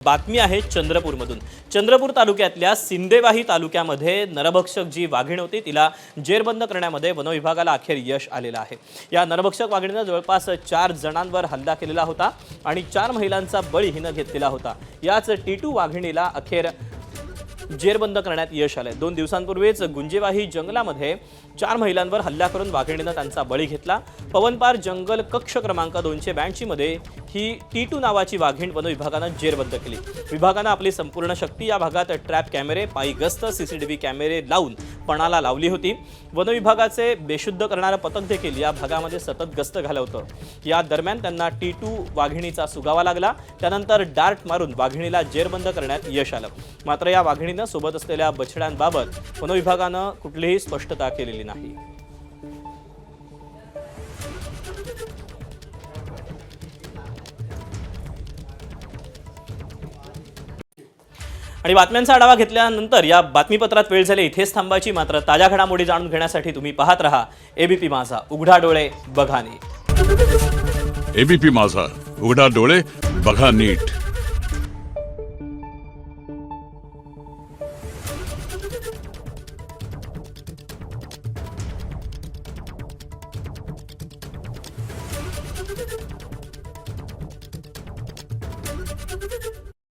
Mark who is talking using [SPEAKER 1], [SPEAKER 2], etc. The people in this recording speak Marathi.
[SPEAKER 1] बातमी आहे चंद्रपूरमधून। चंद्रपूर तालुक्यातल्या सिंदेवाही तालुक्यामध्ये नरभक्षक जी वाघीण होती तिला जेरबंद करण्यामध्ये वनविभागाला अखेर यश आलेलं आहे। या नरभक्षक वाघिणीने जवळपास 4 जणांवर हल्ला केलेला होता आणि 4 महिलांचा बळी हिने घेतलेला होता। याच टीटू वाघिणीला अखेर जेरबंद करण्यात यश आले। 2 दिवसांपूर्वीच गुंजेवाही जंगलामध्ये 4 महिलांवर हल्ला करून वाघिणीने त्यांचा बळी घेतला। पवनपार जंगल कक्ष क्रमांक 282 मध्ये ही टीटू नावाची वाघीण वन विभागाने जेरबंद केली। विभागाने आपली संपूर्ण शक्ती या भागात ट्रॅप कॅमेरे, पायी गस्त, सीसीटीव्ही कॅमेरे लावून पणाला लावली होती। वन विभागाचे बेशुद्ध करणारे पथक देखील या भागामध्ये सतत गस्त घालवतं। या दरम्यान त्यांना टीटू वाघिणीचा सुगावा लागला। त्यानंतर डार्ट मारून वाघिणीला जेरबंद करण्यात यश आलं। मात्र या वाघिणीने सोबत असलेल्या बछड्यांबाबत वन विभागाने कुठलीही स्पष्टता केलेली नाही। आणि बातम्यांचा आढावा घेतल्यानंतर या बातमीपत्रात वेळ झाली इथेच थांबायची। मात्र ताज्या घडामोडी जाणून घेण्यासाठी तुम्ही पाहत रहा एबीपी माझा, उघडा डोळे बघा नीट।
[SPEAKER 2] एबीपी माझा, उघडा डोळे बघा नीट।